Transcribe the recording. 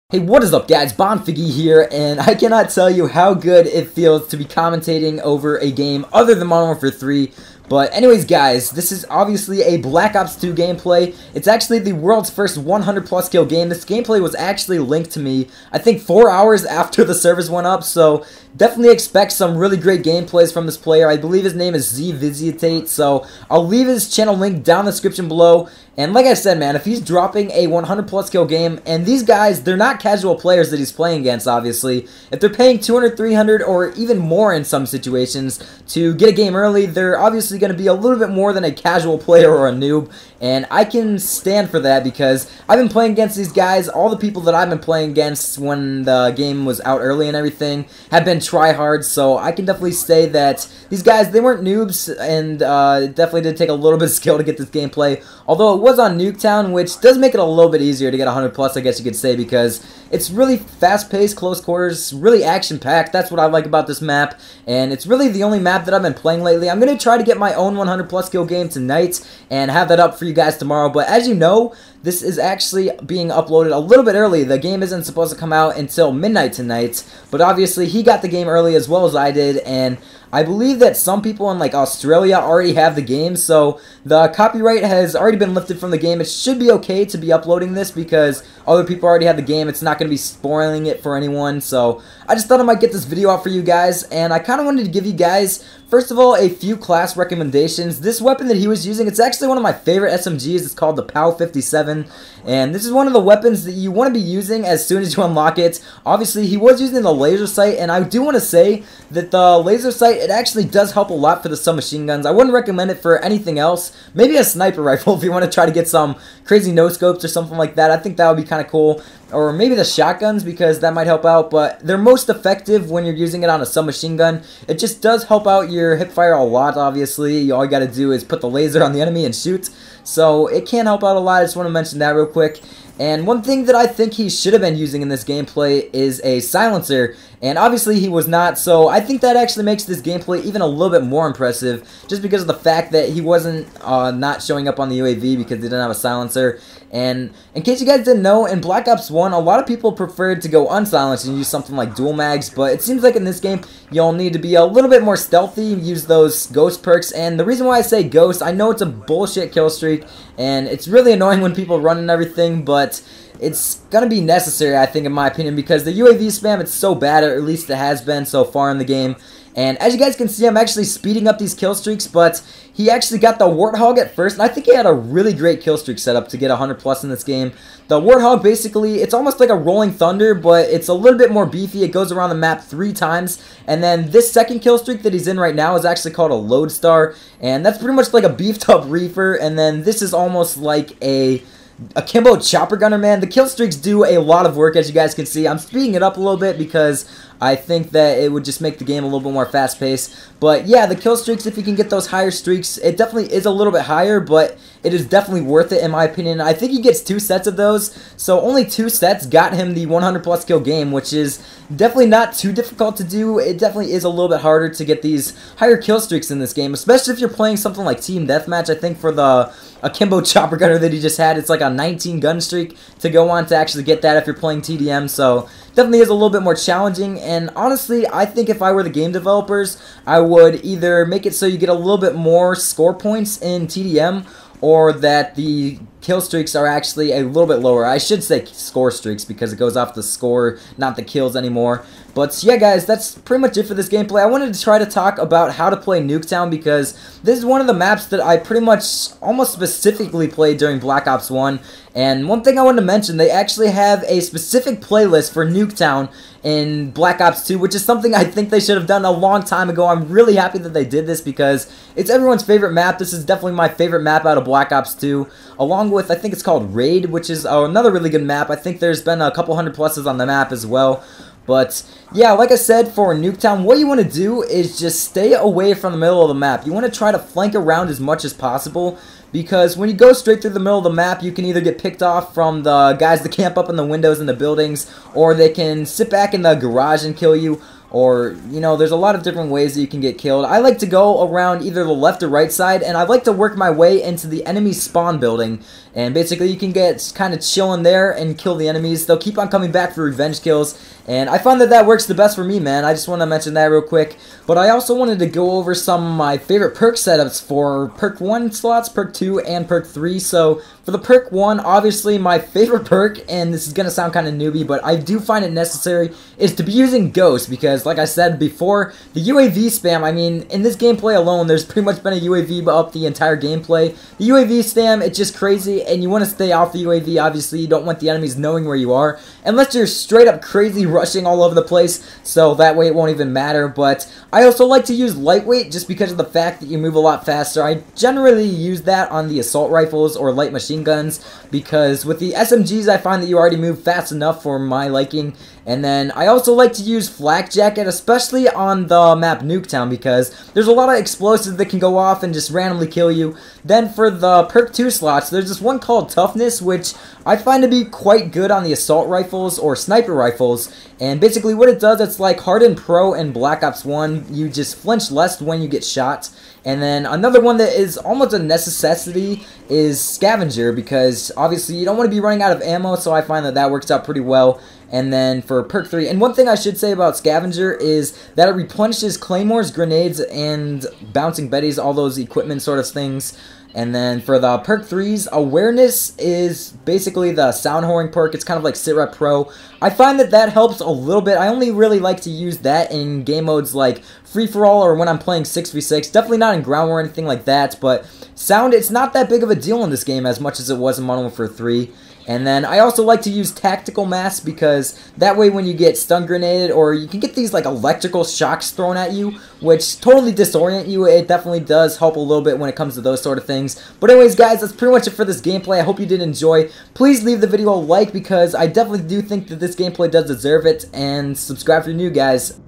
Hey, what is up guys, Bonfiggy here, and I cannot tell you how good it feels to be commentating over a game other than Modern Warfare 3. But anyways guys, this is obviously a Black Ops 2 gameplay. It's actually the world's first 100 plus kill game. This gameplay was actually linked to me, I think 4 hours after the servers went up, so definitely expect some really great gameplays from this player. I believe his name is ZVisitate, so I'll leave his channel link down in the description below. And like I said, man, if he's dropping a 100 plus kill game, and these guys, they're not casual players that he's playing against, obviously. If they're paying 200, 300, or even more in some situations to get a game early, they're obviously going to be a little bit more than a casual player or a noob. And I can stand for that because I've been playing against these guys. All the people that I've been playing against when the game was out early and everything have been tryhards, so I can definitely say that these guys, they weren't noobs, and it definitely did take a little bit of skill to get this gameplay. Although it was on Nuketown, which does make it a little bit easier to get 100 plus, I guess you could say, because it's really fast-paced, close quarters, really action-packed. That's what I like about this map, and it's really the only map that I've been playing lately. I'm going to try to get my own 100 plus kill game tonight and have that up for you guys tomorrow, but as you know, this is actually being uploaded a little bit early. The game isn't supposed to come out until midnight tonight, but obviously he got the game early as well as I did, and I believe that some people in like Australia already have the game, so the copyright has already been lifted from the game. It should be okay to be uploading this because other people already have the game. It's not going to be spoiling it for anyone, so I just thought I might get this video out for you guys, and I kind of wanted to give you guys, first of all, a few class recommendations. This weapon that he was using, it's actually one of my favorite SMGs. It's called the POW 57, and this is one of the weapons that you want to be using as soon as you unlock it. Obviously, he was using the laser sight, and I do want to say that the laser sight, it actually does help a lot for the submachine guns. I wouldn't recommend it for anything else. Maybe a sniper rifle if you want to try to get some crazy no-scopes or something like that. I think that would be kind of cool. Or maybe the shotguns, because that might help out, but they're most effective when you're using it on a submachine gun. It just does help out your hipfire a lot, obviously. All you gotta do is put the laser on the enemy and shoot. So it can help out a lot. I just want to mention that real quick. And one thing that I think he should have been using in this gameplay is a silencer, and obviously he was not, so I think that actually makes this gameplay even a little bit more impressive, just because of the fact that he wasn't not showing up on the UAV because he didn't have a silencer. And in case you guys didn't know, in Black Ops 1, a lot of people preferred to go unsilenced and use something like dual mags, but it seems like in this game, you'll need to be a little bit more stealthy, use those ghost perks, and the reason why I say ghost, I know it's a bullshit kill streak, and it's really annoying when people run and everything, but it's gonna be necessary, I think, in my opinion, because the UAV spam, it's so bad, or at least it has been so far in the game. And as you guys can see, I'm actually speeding up these kill streaks, but he actually got the Warthog at first, and I think he had a really great kill streak setup to get 100 plus in this game. The Warthog, basically, it's almost like a Rolling Thunder, but it's a little bit more beefy. It goes around the map 3 times, and then this second kill streak that he's in right now is actually called a Lodestar, and that's pretty much like a beefed up Reaper, and then this is almost like a Akimbo Chopper Gunner, man. The kill streaks do a lot of work, as you guys can see. I'm speeding it up a little bit because I think that it would just make the game a little bit more fast-paced. But yeah, the kill streaks, if you can get those higher streaks, it definitely is a little bit higher, but it is definitely worth it in my opinion. I think he gets 2 sets of those, so only 2 sets got him the 100 plus kill game, which is definitely not too difficult to do. It definitely is a little bit harder to get these higher kill streaks in this game, especially if you're playing something like Team Deathmatch. I think for the Akimbo Chopper Gunner that he just had, it's like a 19 gun streak to go on to actually get that if you're playing TDM, so definitely is a little bit more challenging. And honestly, I think if I were the game developers, I would either make it so you get a little bit more score points in TDM, or that the kill streaks are actually a little bit lower. I should say score streaks because it goes off the score, not the kills anymore. But yeah, guys, that's pretty much it for this gameplay. I wanted to try to talk about how to play Nuketown because this is one of the maps that I pretty much almost specifically played during Black Ops 1. And one thing I wanted to mention, they actually have a specific playlist for Nuketown in Black Ops 2, which is something I think they should have done a long time ago. I'm really happy that they did this because it's everyone's favorite map. This is definitely my favorite map out of Black Ops 2, along with, I think it's called Raid, which is another really good map. I think there's been a couple 100 pluses on the map as well. But yeah, like I said, for Nuketown, what you want to do is just stay away from the middle of the map. You want to try to flank around as much as possible, because when you go straight through the middle of the map, you can either get picked off from the guys that camp up in the windows in the buildings, or they can sit back in the garage and kill you, or, you know, there's a lot of different ways that you can get killed. I like to go around either the left or right side, and I like to work my way into the enemy spawn building, and basically you can get kind of chilling there and kill the enemies. They'll keep on coming back for revenge kills, and I find that that works the best for me, man. I just want to mention that real quick. But I also wanted to go over some of my favorite perk setups for perk 1 slots, perk 2, and perk 3. So for the perk 1, obviously my favorite perk, and this is going to sound kind of newbie, but I do find it necessary, is to be using Ghost, because like I said before, the UAV spam, I mean, in this gameplay alone, there's pretty much been a UAV up the entire gameplay. The UAV spam, it's just crazy, and you want to stay off the UAV, obviously. You don't want the enemies knowing where you are, unless you're straight up crazy rushing all over the place, so that way it won't even matter. But I also like to use lightweight just because of the fact that you move a lot faster. I generally use that on the assault rifles or light machine guns, because with the SMGs I find that you already move fast enough for my liking. And then I also like to use Flak Jacket, especially on the map Nuketown, because there's a lot of explosives that can go off and just randomly kill you. Then for the perk 2 slots, there's this one called Toughness, which I find to be quite good on the assault rifles or sniper rifles. And basically what it does, it's like Hardened Pro and Black Ops 1, you just flinch less when you get shot. And then another one that is almost a necessity is Scavenger, because obviously you don't want to be running out of ammo, so I find that that works out pretty well. And then for perk 3, and one thing I should say about Scavenger is that it replenishes claymores, grenades, and bouncing betties, all those equipment sort of things. And then for the perk 3s, Awareness is basically the sound whoring perk. It's kind of like Sitrep Pro. I find that that helps a little bit. I only really like to use that in game modes like free-for-all or when I'm playing 6v6. Definitely not in ground war or anything like that, but sound, it's not that big of a deal in this game as much as it was in Modern Warfare 3. And then I also like to use Tactical Mask, because that way when you get stun grenaded, or you can get these like electrical shocks thrown at you, which totally disorient you, it definitely does help a little bit when it comes to those sort of things. But anyways guys, that's pretty much it for this gameplay. I hope you did enjoy. Please leave the video a like, because I definitely do think that this gameplay does deserve it, and subscribe if you're new, guys.